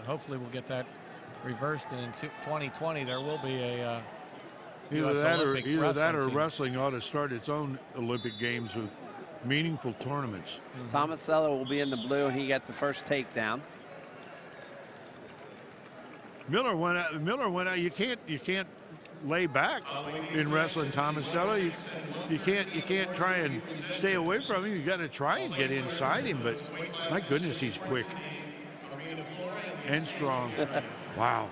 hopefully we'll get that reversed, and in 2020 there will be a either US that Olympic or wrestling team. wrestling ought to start its own Olympic Games with meaningful tournaments. Tomasello will be in the blue, and he got the first takedown. Miller went out. You can't lay back in wrestling, Tomasello. You can't try and stay away from him. You got to try and get inside him. But my goodness, he's quick and strong. Wow.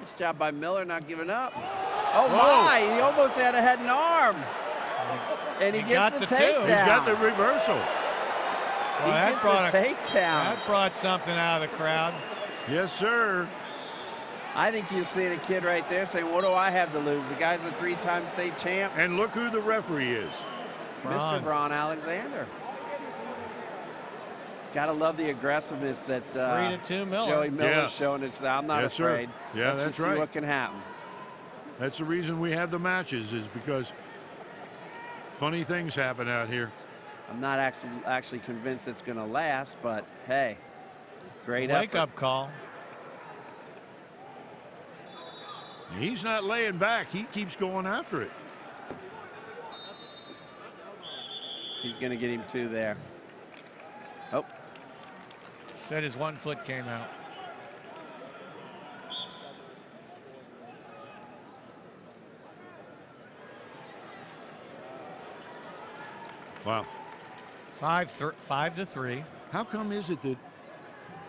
Nice job by Miller, not giving up. Oh my! He almost had a head and arm, and he gets the takedown. He's got the reversal. Well, that brought a takedown. That brought something out of the crowd. Yes, sir. I think you see the kid right there saying, "What do I have to lose?" The guy's a 3-time state champ. And look who the referee is. Mr. Braun Alexander. Gotta love the aggressiveness that 3-2 Miller. Joey Miller's showing us. I'm not afraid. Sir. Yeah, Let's that's just right. See what can happen. That's the reason we have the matches, is because funny things happen out here. I'm not actually convinced it's going to last, but hey, great effort. Wake-up call. He's not laying back. He keeps going after it. He's going to get him two there. Oh. Said his one foot came out. Wow. 5-3. How come is it that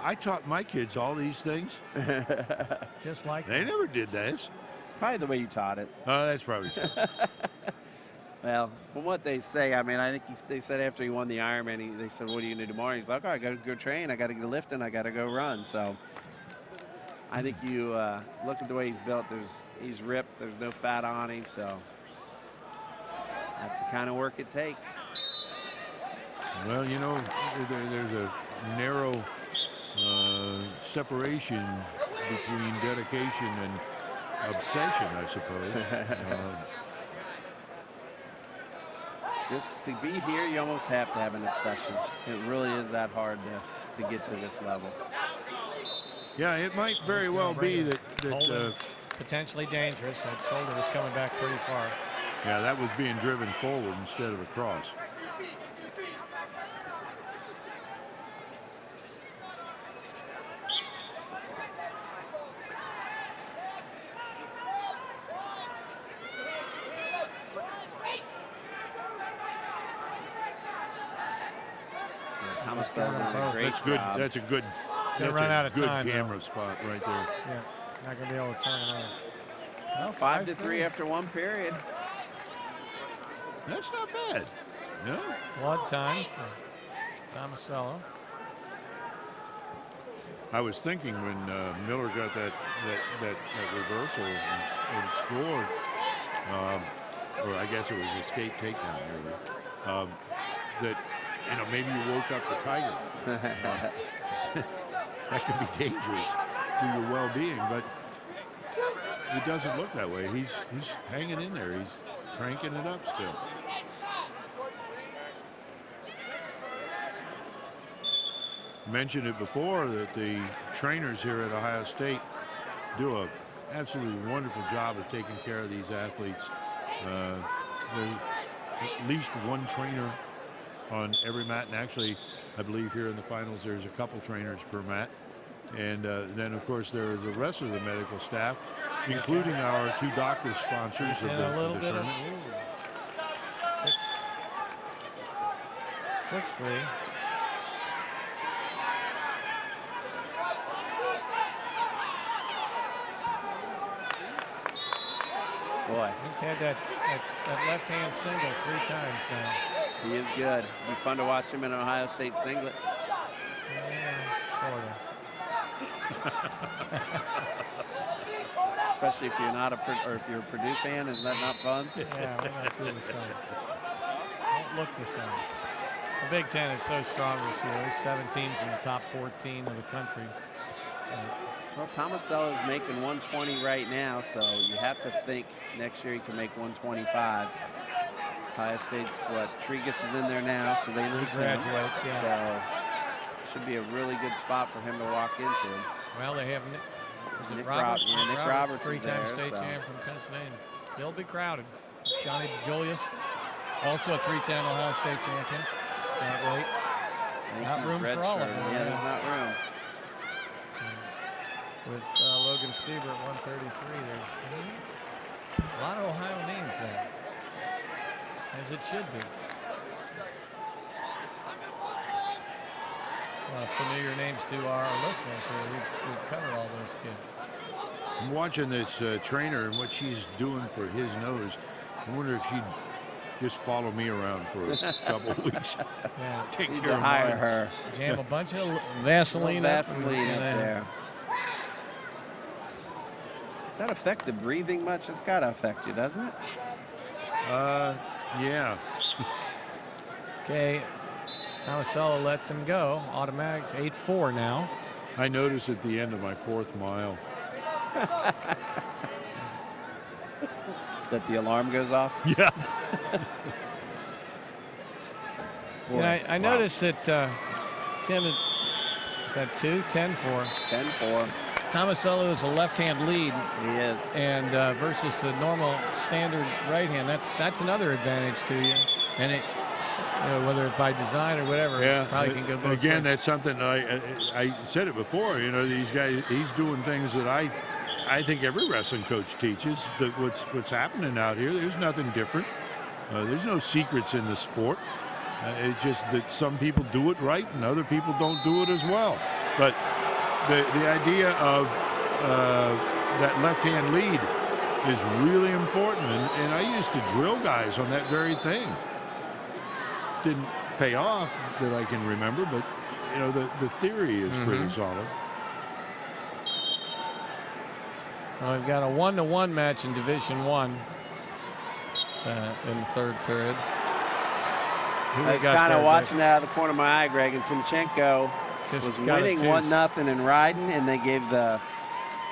I taught my kids all these things? Just like they never did this. It's probably the way you taught it. Oh, that's probably true. Well, from what they say, I mean, I think they said after he won the Ironman, they said, "What are you gonna do tomorrow?" He's like, "Oh, I got to go train. I got to go lifting. I got to go run." So I think you look at the way he's built. He's ripped. There's no fat on him. So that's the kind of work it takes. Well, you know, there's a narrow separation between dedication and obsession, I suppose. Just to be here, you almost have to have an obsession. It really is that hard to get to this level. Yeah, it might very well be that potentially dangerous. That shoulder was coming back pretty far. Yeah, that was being driven forward instead of across. That's good. That's a good. That's run out of good time, camera spot right there. Yeah, not gonna be able to turn it on. Well, 5-3 after one period. That's not bad. Yeah. Blood time for Tomasello. I was thinking when Miller got that reversal and scored, or I guess it was escape takedown, really. That, you know, maybe you woke up the tiger. That could be dangerous to your well-being, but it doesn't look that way. He's hanging in there. He's cranking it up still. Mentioned it before that the trainers here at Ohio State do a absolutely wonderful job of taking care of these athletes. There's at least one trainer on every mat, and actually I believe here in the finals there's a couple trainers per mat, and then of course there is the rest of the medical staff, including our two doctor sponsors of the tournament. 6-3. Boy, he's had that left-hand single 3 times now. He is good. It'd be fun to watch him in an Ohio State singlet. Yeah, sort of. Especially if you're not if you're a Purdue fan, is that not fun? Yeah, we're not feel the same. Don't look the same. The Big Ten is so strong this year. There's 7 teams in the top 14 of the country. Well, Tomasello is making 120 right now, so you have to think next year he can make 125. Ohio State's Trigas is in there now, so they He lose him. graduates, yeah. So should be a really good spot for him to walk into. Well, they have Nick Roberts? Nick Roberts is three-time there, state so. champ from Pennsylvania. They'll be crowded. Johnny DeJulius, also a 3-time Ohio State champion. Can't wait. Not room for all of them. Yeah, there's not room. With Logan Stieber at 133, there's a lot of Ohio names there, as it should be. A lot of familiar names to our listeners here. We've covered all those kids. I'm watching this trainer and what she's doing for his nose. I wonder if she'd just follow me around for a couple of weeks. Yeah. Take Need care to of hire mine. her. Jam a bunch of Vaseline up there. Does that affect the breathing much? It's got to affect you, doesn't it? Yeah. Okay, Tomasello lets him go. Automatic 8-4 now. I noticed at the end of my 4th mile. That the alarm goes off? Yeah. Yeah, I noticed that Tim, is that 10-4? 10-4. Tomasello is a left-hand lead. He is. And versus the normal standard right hand, that's another advantage to you. And it, whether it's by design or whatever, Yeah. probably can go both Again, ways. that's something I said it before. These guys, he's doing things that I think every wrestling coach teaches. That what's happening out here, there's nothing different. There's no secrets in the sport. It's just that some people do it right and other people don't do it as well. But the idea of that left-hand lead is really important, and I used to drill guys on that very thing. Didn't pay off that I can remember, but the theory is pretty solid. Well, we've got a 1-1 match in Division I in the third period. I was kind of watching that out of the corner of my eye, Greg, and Timchenko was winning 1-0 and riding, and they gave the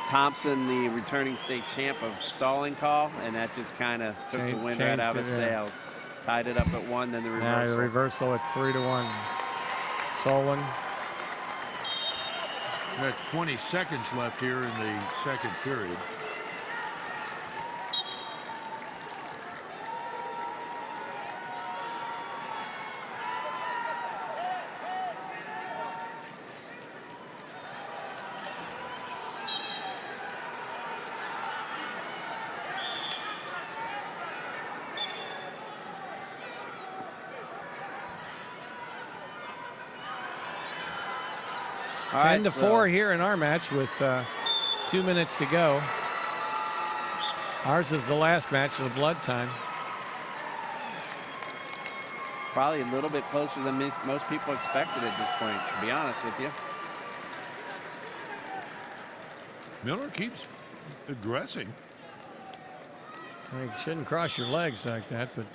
Thompson, the returning state champ, a stalling call, and that just kind of took the wind right out of his sails. Tied it up at 1, then the reversal. Now the reversal at 3-1. Solon. We got 20 seconds left here in the second period. All 10-4 here in our match with 2 minutes to go. Ours is the last match of the blood time. Probably a little bit closer than most people expected at this point, to be honest with you. Miller keeps aggressing. You shouldn't cross your legs like that, but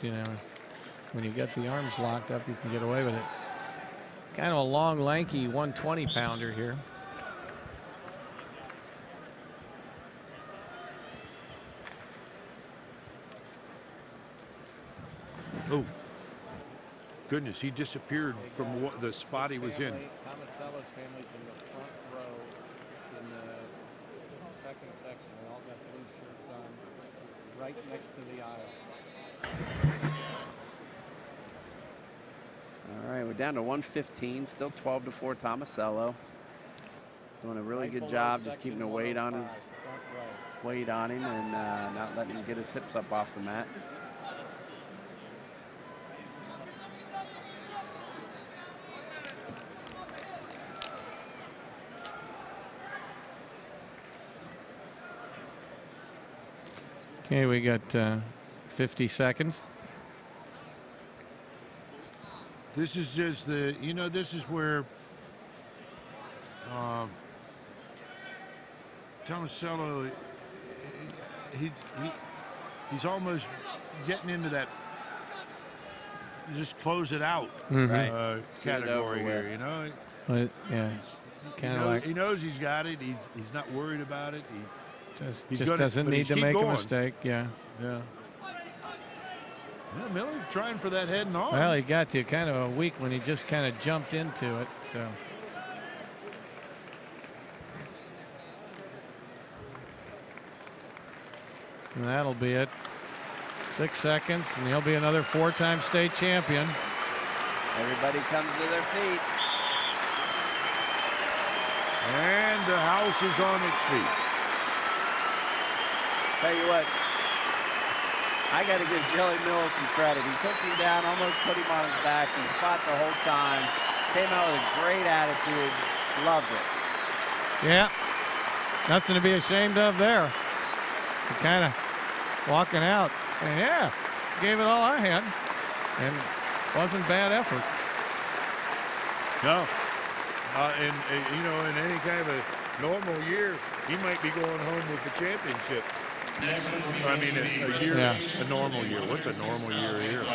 when you get the arms locked up, you can get away with it. Kind of a long, lanky 120-pounder here. Oh, goodness, he disappeared from the spot he was in. Tomasello's family's in the front row in the second section. They all got blue shirts on right next to the aisle. All right, we're down to 115, still 12-4 Tomasello. Doing a really good job just keeping the weight on him and not letting him get his hips up off the mat. Okay, we got 50 seconds. This is just this is where Tomasello, he's almost getting into that just close it out category here, But yeah, kind of like he knows he's got it. He's not worried about it. He just doesn't need to make a mistake. Yeah. Yeah. Yeah, Miller trying for that head and arm. Well, he got to kind of a weak when he just kind of jumped into it. So. And that'll be it. 6 seconds, and he'll be another 4-time state champion. Everybody comes to their feet. And the house is on its feet. Tell you what, I got to give Jelly Mills some credit. He took him down, almost put him on his back. He fought the whole time. Came out with a great attitude. Loved it. Yeah, nothing to be ashamed of there. Kind of walking out saying, yeah, gave it all I had, and wasn't bad effort. No. And you know, in any kind of a normal year, he might be going home with the championship. I mean, a year, a normal year. What's a normal year here?